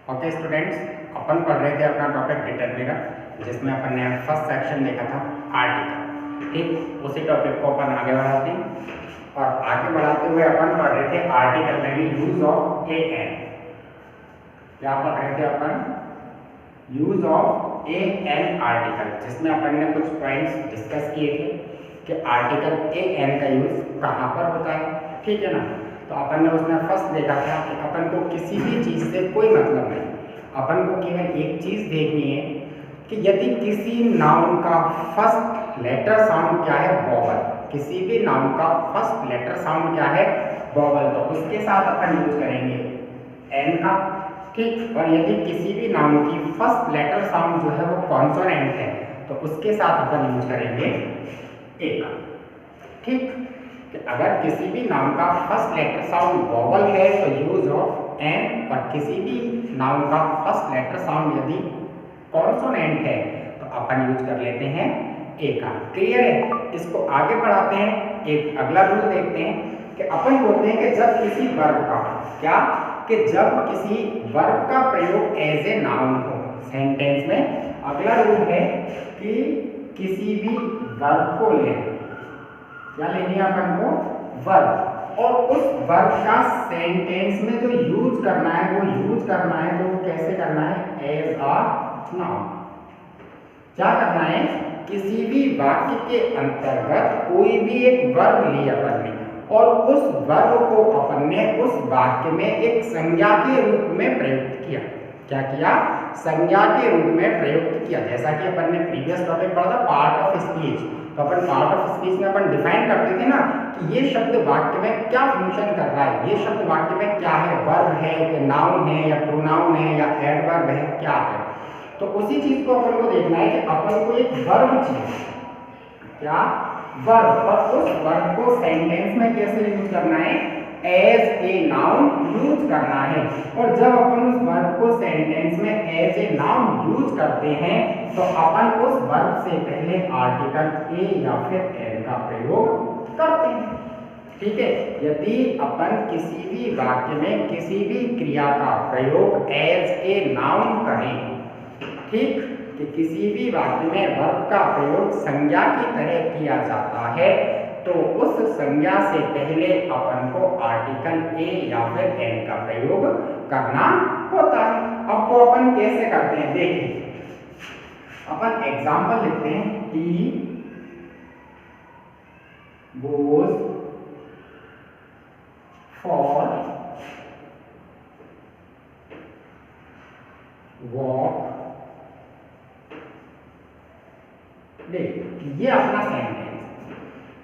Okay students, अपन पढ़ रहे थे अपना टॉपिक डिटरमिनर, जिसमें अपन ने फर्स्ट सेक्शन देखा था आर्टिकल। ठीक, उसी टॉपिक को अपन आगे बढ़ाते हैं और आगे बढ़ाते हुए अपन पढ़ रहे थे आर्टिकल में भी यूज ऑफ ए एन। क्या पढ़ रहे थे अपन? Use of a an article, जिसमें अपन ने कुछ पॉइंट्स डिस्कस किए थे कि आर्टिकल ए एन का यूज कहाँ पर होता है। ठीक है ना? तो अपन ने उसमें फर्स्ट देखा था कि अपन को किसी भी चीज़ से कोई मतलब नहीं, अपन को केवल एक चीज़ देखनी है कि यदि किसी नाउन का फर्स्ट लेटर साउंड क्या है, वॉवल। किसी भी नाउन का फर्स्ट लेटर साउंड क्या है, वॉवल, तो उसके साथ अपन यूज करेंगे एन का। ठीक, और यदि किसी भी नाउन की फर्स्ट लेटर साउंड जो है वो कॉन्सोनेंट है, तो उसके साथ अपन यूज करेंगे ए का। ठीक, कि अगर किसी भी नाउन का फर्स्ट लेटर साउंड वॉवल है तो यूज ऑफ एन, और किसी भी नाउन का फर्स्ट लेटर साउंड यदि कॉन्सोनेंट है तो अपन यूज कर लेते हैं ए का। क्लियर है? इसको आगे बढ़ाते हैं, एक अगला रूल देखते हैं कि अपन बोलते हैं कि जब किसी वर्ब का क्या, कि जब किसी वर्ब का प्रयोग एज ए नाउन हो सेंटेंस में, अगला रूल है कि किसी भी वर्ब को ले, क्या लेनी है अपन को, वर्ब, और उस वर्ब का सेंटेंस में जो यूज करना है वो यूज करना है, तो वो कैसे करना है, एज अ नाउन। क्या करना है, किसी भी वाक्य के अंतर्गत कोई भी एक वर्ब लिया अपन ने और उस वर्ब को अपन ने उस वाक्य में एक संज्ञा के रूप में प्रयुक्त किया। क्या किया? संज्ञा के रूप में प्रयुक्त किया। जैसा कि अपन ने प्रीवियस टॉपिक पढ़ा था पार्ट ऑफ स्पीच, तो अपन पार्ट ऑफ स्पीच में अपन डिफाइन करते थे ना कि ये शब्द वाक्य में क्या फंक्शन कर रहा है, ये शब्द वाक्य में क्या है, वर्ब है कि नाउन है या प्रोनाउन है या एडवर्ब है, क्या है। तो उसी चीज को अपन को देखना है कि अपन को एक वर्ब चाहिए, क्या, वर्ब, और उस वर्ब को सेंटेंस में कैसे यूज करना है, एज ए नाउन यूज करना है। और जब अपन उस वर्ब को सेंटेंस में एज ए नाउन यूज करते हैं तो अपन उस वर्ब से पहले आर्टिकल ए या फिर एन का प्रयोग करते हैं। ठीक है, यदि अपन किसी भी वाक्य में किसी भी क्रिया का प्रयोग एज ए नाउन करें, ठीक, कि किसी भी वाक्य में वर्ब का प्रयोग संज्ञा की तरह किया जाता है, तो उस संज्ञा से पहले अपन को आर्टिकल ए या फिर एन का प्रयोग करना होता है। अब वो अपन कैसे करते हैं देखिए, अपन एग्जाम्पल लिखते हैं, ही गोज फॉर वॉक। देख, ये अपना सेंटेंस,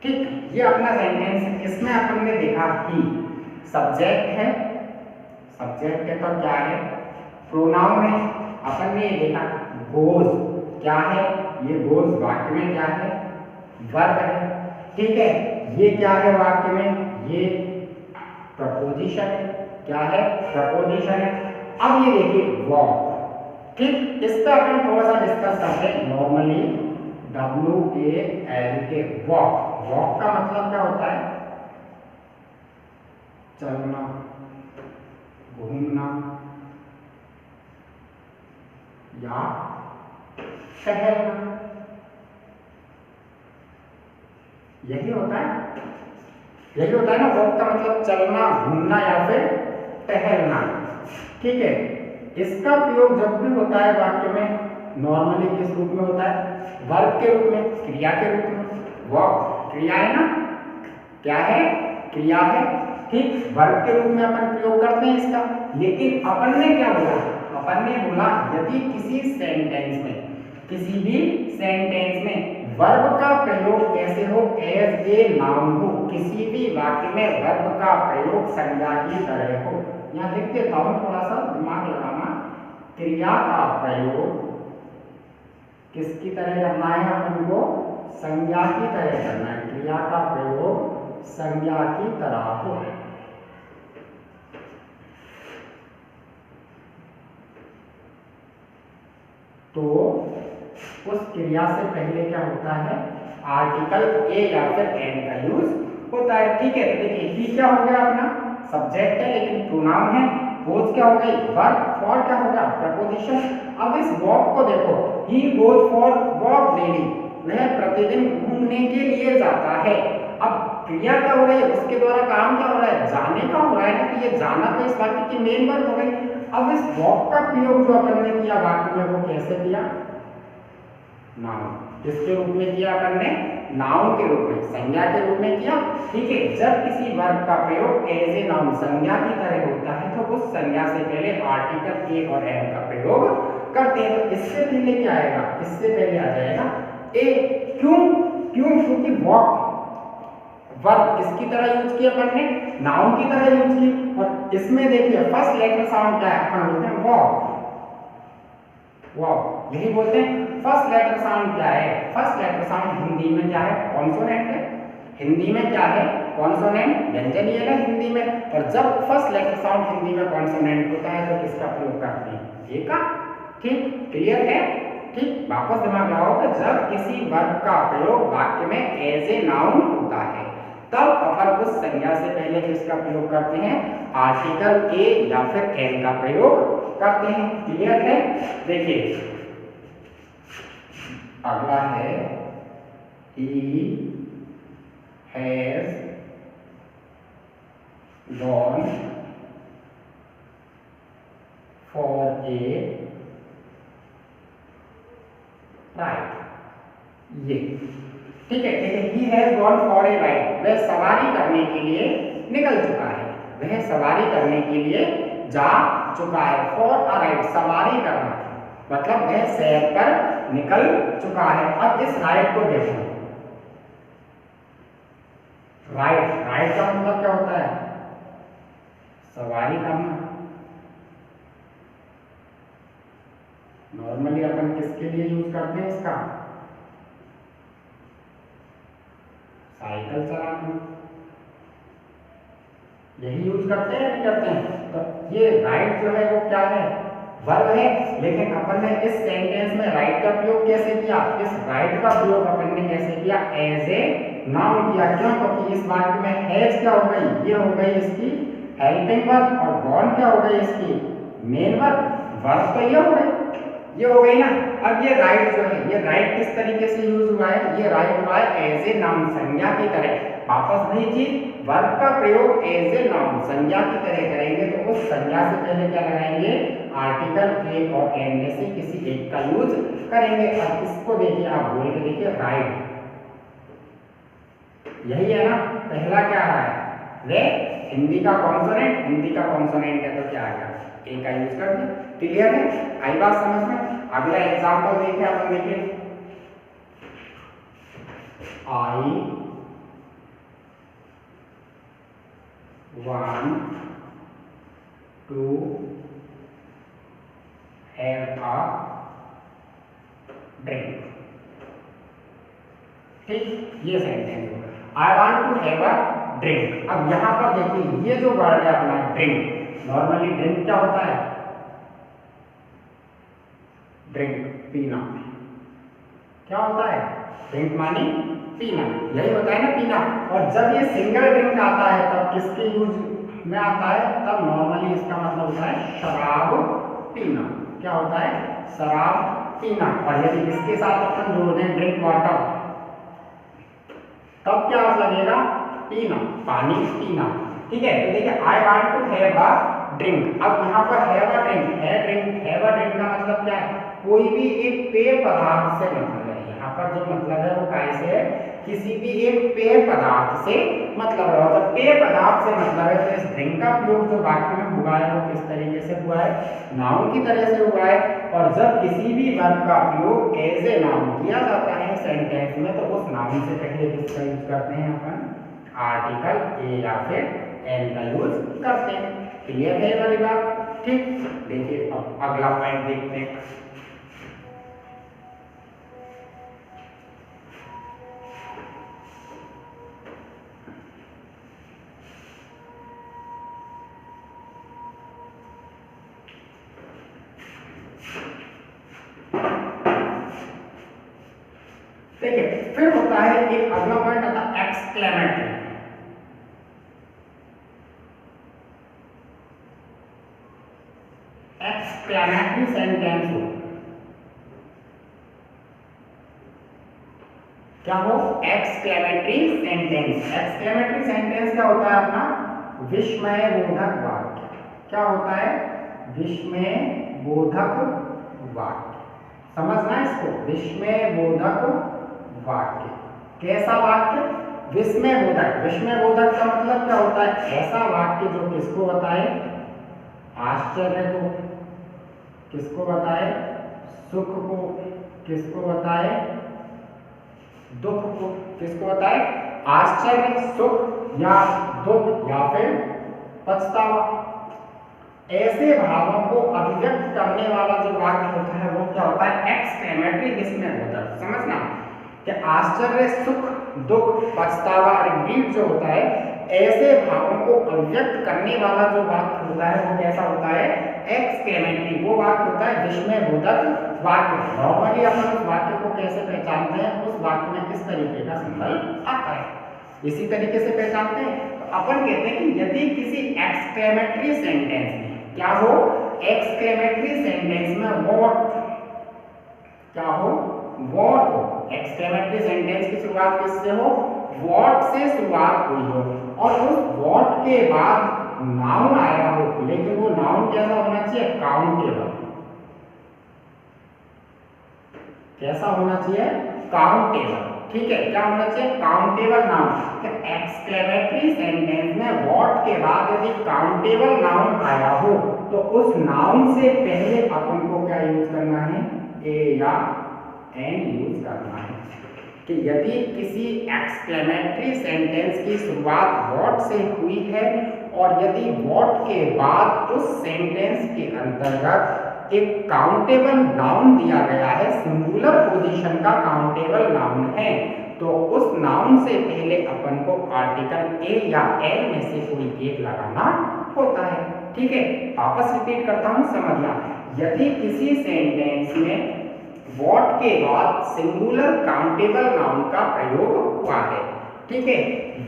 ठीक, ये अपना सेंटेंस है। इसमें अपन ने देखा ही सब्जेक्ट है, सब्जेक्ट है तो क्या है, प्रोनाउन है। अपन ने ये देखा गोज, क्या है, ये गोज वाक्य में क्या है, वर्ब है। ठीक है, ये क्या है वाक्य में, ये प्रपोजिशन है, क्या है, प्रपोजिशन है। अब ये देखिए वॉक, ठीक, इस पर अपन थोड़ा सा डिस्कस करते हैं। नॉर्मली WALK, वॉक, वॉक का मतलब क्या होता है, चलना, घूमना या टहलना, यही होता है, यही होता है ना। वॉक का मतलब चलना, घूमना या फिर टहलना। ठीक है, इसका प्रयोग जब भी होता है वाक्य में नॉर्मली किस रूप में होता है, वर्ब के रूप में, क्रिया के रूप में। वॉक क्रिया है ना, क्या है, क्रिया है। ठीक, वर्ब के रूप में अपन प्रयोग करते हैं इसका। लेकिन अपन ने क्या बोला, अपन ने बोला यदि किसी सेंटेंस में, किसी भी सेंटेंस में वर्ब का प्रयोग कैसे हो, एज ए नाउन हो, किसी भी वाक्य में वर्ब का प्रयोग संज्ञा की तरह हो। यहाँ लिख देता हूं, थोड़ा सा दिमाग लगाना, क्रिया का प्रयोग किसकी तरह करना है, अपन को संज्ञा की तरह करना है। क्रिया का प्रयोग संज्ञा की तरह हो, तो उस क्रिया से पहले क्या होता है, आर्टिकल ए या फिर एन का यूज होता है। ठीक है, देखिए ही क्या हो गया अपना, सब्जेक्ट है लेकिन प्रोनाउन है, गोज क्या हो गई वर्ब, फॉर क्या होगा प्रपोजिशन। अब इस वॉक को देखो, he goes for walk daily, वह प्रतिदिन घूमने के लिए जाता है। अब क्रिया क्या हो रही है, उसके द्वारा काम क्या हो रहा है, जाने का हो रहा है ना, तो ये जाना तो इस वाक्य की मेन वर्ब हो गई। अब इस वॉक का प्रयोग जो अपन ने किया वाक्य में वो कैसे किया, नाउन, किसके रूप में किया अपन ने, नाउन के रूप में, संज्ञा के रूप में किया। ठीक है, जब किसी वर्ब का प्रयोग एज ए नाउन संज्ञा की तरह होता है तो उस संज्ञा से पहले आर्टिकल ए और एन का प्रयोग करते हैं। तो इससे पहले क्या आएगा, इससे पहले आ जाएगा ए। क्यों, क्योंकि वॉक वर्ब किसकी तरह यूज किया अपन ने, नाउन की तरह यूज की। और इसमें देखिए फर्स्ट लेटर साउंड क्या है, अपन बोलते हैं वॉक, वॉक यही बोलते हैं। फर्स्ट लेटर साउंड क्या है, फर्स्ट लेटर साउंड हिंदी में क्या है, कॉन्सोनेंट है। हिंदी में क्या है, कॉन्सोनेंट, व्यंजन ये है ना हिंदी में। और जब फर्स्ट लेटर साउंड हिंदी में कॉन्सोनेंट होता है तो किसका प्रयोग करते हैं, ए का। ठीक, क्लियर है। ठीक, वापस दिमाग लगाओ कि जब किसी वर्ब का प्रयोग वाक्य में एज ए नाउन होता है तब अपन उस संज्ञा से पहले किसका प्रयोग करते हैं, आर्टिकल ए या फिर एन का प्रयोग करते हैं। क्लियर है। देखिए अगला है he has gone for a ride, ये ठीक है। he has gone for a ride, वह सवारी करने के लिए निकल चुका है, वह सवारी करने के लिए जा चुका है। for a ride सवारी करना मतलब वह सैर पर निकल चुका है। अब इस राइड को देखो, राइड, राइड का मतलब क्या होता है, सवारी करना। नॉर्मली अपन किसके लिए यूज करते हैं इसका, साइकिल चलाना, यही यूज करते हैं या नहीं करते हैं। तो ये राइड जो है वो क्या है, वर्ब है। लेकिन अपन ने इस सेंटेंस में राइट का प्रयोग कैसे किया, इस राइट का प्रयोग अपन ने कैसे किया, एज ए नाउन किया। क्यों, क्योंकि इस वाक्य में हैज क्या हो गई, ये हो गई इसकी हेल्पिंग वर्ब, और गॉन क्या हो गई इसकी मेन वर्ब। वर्ब तो ये हो गई, ये हो गई ना। अब ये राइट जो है, ये राइट किस तरीके से यूज हुआ है, ये राइट हुआ है एज ए नाउन संज्ञा की तरह। वापस वही चीज, वर्ब का प्रयोग एज ए नाउन संज्ञा की तरह करेंगे तो उस संज्ञा से पहले क्या लगाएंगे, आर्टिकल ए और एन में से किसी एक का यूज करेंगे। अब इसको देखिए, आप बोल के देखिए राइट, यही है ना। पहला क्या आ रहा है, रे, हिंदी का कॉन्सोनेंट, हिंदी का कॉन्सोनेंट है तो क्या आ गया, ए का यूज कर दिया। क्लियर है, आई बात समझ में। अगला एग्जांपल देखिए अपन, देखिए आई want to have a drink, ठीक, ये सेंटेंस होगा, I want to have a drink। अब यहां पर देखिए ये जो वर्ड है अपना ड्रिंक, नॉर्मली ड्रिंक क्या होता है, ड्रिंक पीना, क्या होता है, ड्रिंक मानी पीना, यही होता है ना पीना। और जब ये सिंगल ड्रिंक आता है तब किसके यूज में आता है, तब नॉर्मली इसका मतलब होता है शराब पीना। क्या होता है, शराब पीना। और यदि इसके साथ अपन जोड़ दें ड्रिंक वाटर, तब क्या लगेगा, पीना, पानी पीना। ठीक है, तो देखिए I want to have a drink. अब यहाँ पर have a drink, have a drink का मतलब क्या है, कोई भी एक पेय पदार्थ से मतलब है। यहाँ पर जो मतलब है वो कैसे है, किसी भी एक पेय पदार्थ से मतलब है। और जब पेय पदार्थ से मतलब है तो इस ड्रिंक का प्रयोग जो वाक्य में हुआ है वो किस तरीके से हुआ है, नाउन की तरह से हुआ है। और जब किसी भी वर्ब का प्रयोग एज ए नाउन किया जाता है सेंटेंस में तो उस नाउन से पहले किसका यूज करते हैं अपन, आर्टिकल ए या फिर एन का यूज करते हैं। क्लियर है वाली बात। ठीक, देखिए अब अगला पॉइंट देखते हैं। देखिए फिर होता है एक अगला पॉइंट आता है एक्सक्लेमेटरी। एक्सक्लेमेटरी सेंटेंस हो, क्या हो? Exclamatory sentence. एक्सक्लेमेटरी सेंटेंस क्या होता है अपना? विस्मय बोधक वाक्य। क्या होता है? विस्मय बोधक वाक्य। समझना इसको, विस्मय बोधक वाक्य। कैसा वाक्य? विस्मय बोधक। विस्मय बोधक का मतलब क्या होता है? ऐसा वाक्य जो किसको बताए? आश्चर्य को। किसको बताए? सुख को। किसको बताए? दुख को। किसको बताए? आश्चर्य, सुख या दुख या फिर पछतावा। ऐसे भावों को अभिव्यक्त करने वाला जो वाक्य होता है वो क्या होता है? एक्सक्लेमेटरी विस्मय बोधक। समझना कि आश्चर्य, सुख, दुख, पछतावा, रिग्रेट जो होता है, ऐसे भावों को अभिव्यक्त करने वाला जो वाक्य होता है वो कैसा होता है? एक्सक्लेमेटरी। वो वाक्य होता है विस्मय बोधक वाक्य। नॉर्मली अपन उस वाक्य को कैसे पहचानते हैं? उस वाक्य में किस तरीके का सिंबल आता है, इसी तरीके से पहचानते हैं। तो अपन कहते हैं कि यदि किसी एक्सक्लेमेटरी सेंटेंस में क्या हो? एक्सक्लेमेटरी सेंटेंस में व्हाट क्या हो? व्हाट हो। एक्सक्लेमेटरी सेंटेंस की शुरुआत किससे हो? व्हाट से शुरुआत हुई हो और उस व्हाट के बाद नाउन आया हो, लेकिन वो नाउन कैसा होना चाहिए? काउंटेबल। कैसा होना चाहिए? काउंटेबल। ठीक है, क्या होना चाहिए? Countable noun. एक्सक्लेमेटरी सेंटेंस में व्हाट के बाद यदि काउंटेबल नाउन आया हो तो उस नाउन से पहले अपन को क्या यूज करना है? ए या एन यूज करना है। कि यदि किसी एक्सक्लेमेटरी सेंटेंस की शुरुआत व्हाट से हुई है और यदि व्हाट के बाद उस सेंटेंस के अंतर्गत एक काउंटेबल नाउन दिया गया है, सिंगुलर पोजीशन का काउंटेबल नाउन है, तो उस नाउन से पहले अपन को आर्टिकल ए या एल में से कोई एक लगाना होता है। ठीक है, वापस रिपीट करता हूं, समझना। यदि किसी सेंटेंस में व्हाट के बाद सिंगुलर काउंटेबल नाउन का प्रयोग हुआ है, ठीक है,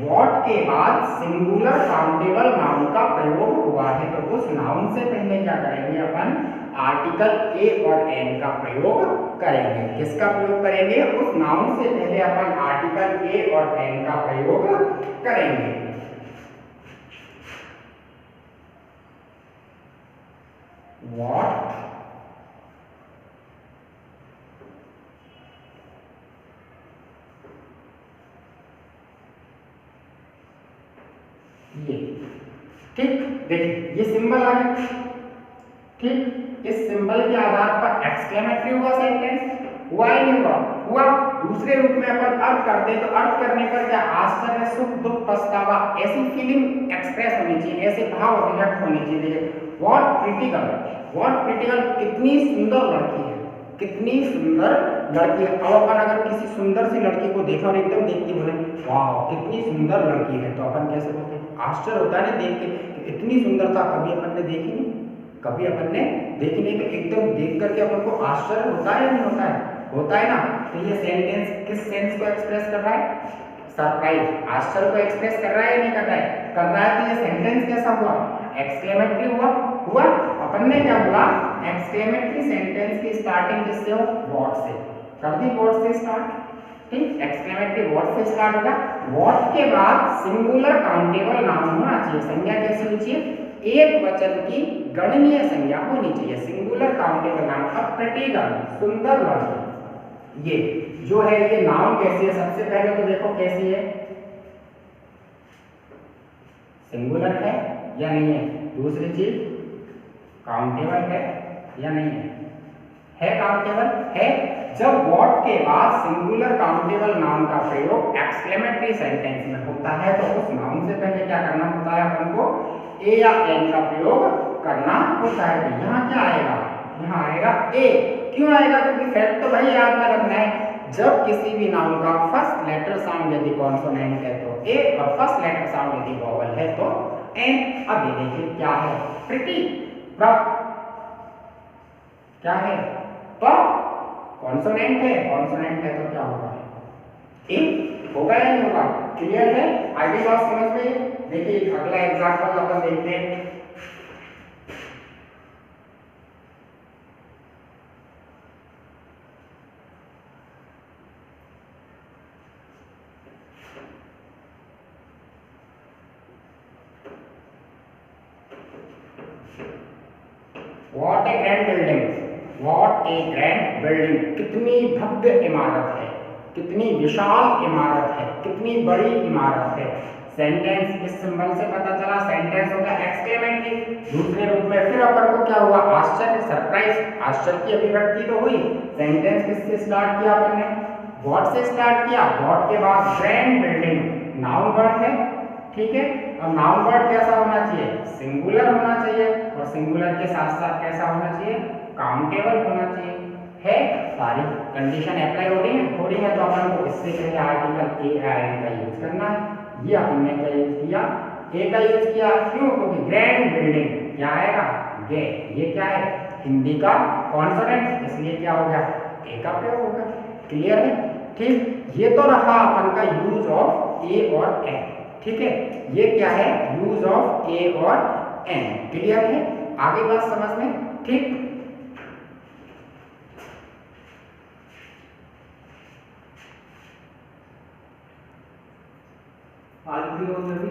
व्हाट के बाद सिंगुलर काउंटेबल नाउन का प्रयोग हुआ है, तो उस नाउन से पहले क्या करेंगे अपन? आर्टिकल ए और एन का प्रयोग करेंगे। किसका प्रयोग करेंगे? उस नाउन से पहले अपन आर्टिकल ए और एन का प्रयोग करेंगे। व्हाट ये, ठीक, देखिए ये सिंबल आ गया। ठीक, इस सिंबल के आधार पर एक्सक्लेमेटरी हुआ सेंटेंस, हुआ ही नहीं हुआ? हुआ। दूसरे रूप में अपन अर्थ करते हैं तो अर्थ करने पर क्या? आश्चर्य, सुख, दुख, पछतावा, ऐसी फीलिंग एक्सप्रेस होनी चाहिए, ऐसे भाव अभिव्यक्त होने चाहिए। What pretty girl, what pretty girl, कितनी सुंदर लड़की है, कितनी सुंदर लड़की है। अब अपन अगर किसी सुंदर सी लड़की को देखा और एकदम देख के बोले वाह कितनी सुंदर लड़की है, तो अपन कैसे बोलते हैं? आश्चर्य होता है ना देख के, इतनी सुंदरता कभी अपन ने देखी नहीं, कभी अपन ने देखी नहीं, तो एकदम देख करके अपन को आश्चर्य होता है या नहीं होता है? होता है ना। तो ये सेंटेंस किस सेंस को एक्सप्रेस कर रहा है? सरप्राइज, आश्चर्य को एक्सप्रेस कर रहा है या नहीं कर रहा है? कर रहा है। तो ये सेंटेंस कैसा हुआ? एक्सक्लेमेटरी हुआ। हुआ। अपन ने क्या बोला? एक्सक्लेमेटरी सेंटेंस की स्टार्टिंग किससे हो? व्हाट से। कर दी व्हाट से स्टार्ट। ठीक, एक्सक्लेमेटरी व्हाट से स्टार्ट होगा। व्हाट के बाद सिंगुलर काउंटेबल नाउन होना चाहिए। संज्ञा कैसी होनी चाहिए? एक वचन की गणनीय संज्ञा होनी चाहिए, सिंगुलर काउंटेबल नाउन। अब प्रिटी गर्ल, सुंदर लड़की, ये जो है ये नाउन कैसी है? सबसे पहले तो देखो कैसी है, सिंगुलर है या नहीं है? दूसरी चीज काउंटेबल है या नहीं है? है काउंटेबल है। जब व्हाट के बाद सिंगुलर काउंटेबल नाउन का प्रयोग एक्सक्लेमेटरी सेंटेंस में होता है तो उस नाउन से पहले क्या करना होता है? अपन को ए या एन का प्रयोग करना होता है। तो यहाँ क्या आएगा? यहाँ आएगा ए। क्यों आएगा? क्योंकि फैक्ट तो भाई याद में रखना है, जब किसी भी नाउन का फर्स्ट लेटर साउंड यदि कॉन्सोनेंट है तो ए और फर्स्ट लेटर साउंड यदि वोवेल है तो एन। अब ये देखिए क्या है? प्रिटी, क्या है? तो कॉन्सोनेंट है, कॉन्सोनेंट है तो क्या होगा? ए होगा या नहीं होगा? क्लियर है? आगे बात समझ में। देखिए अगला एग्जांपल अपन देखते हैं। What A grand building, what A grand building, कितनी भव्य इमारत है, कितनी विशाल इमारत है, कितनी बड़ी इमारत है। सेंटेंस, इस सिंबल से पता चला सेंटेंस हो गया एक्सक्लेमेटरी। दूसरे रूप में फिर अपन को क्या हुआ, आश्चर्य, सरप्राइज, आश्चर्य की अभिव्यक्ति तो हुई। सेंटेंस किससे स्टार्ट किया अपन ने, व्हाट से स्टार्ट किया, व्हाट के बाद ग्रैंड बिल्डिंग, नाउन वर्ड है, ठीक है। और नाउन वर्ड कैसा होना चाहिए, सिंगुलर होना चाहिए, और सिंगुलर के साथ साथ कैसा होना चाहिए, काउंटेबल होना चाहिए। है सारी कंडीशन अप्लाई हो रही है, थोड़ी है तो अपन को इससे कहेंगे आर्टिकल ए आई का यूज करना है। ये आपने क्या यूज किया, ए का यूज किया, क्यों, क्योंकि ग्रैंड बिल्डिंग क्या आएगा, गे, ये क्या है, हिंदी का कॉन्सोनेंट, इसलिए क्या हो गया, ए का प्रयोग होगा। क्लियर है, ठीक। ये तो रहा अपन का यूज ऑफ ए और एन, ठीक है। ये क्या है, यूज ऑफ ए और एन। क्लियर है, आगे बात समझ में, ठीक। आज भी हो जल्दी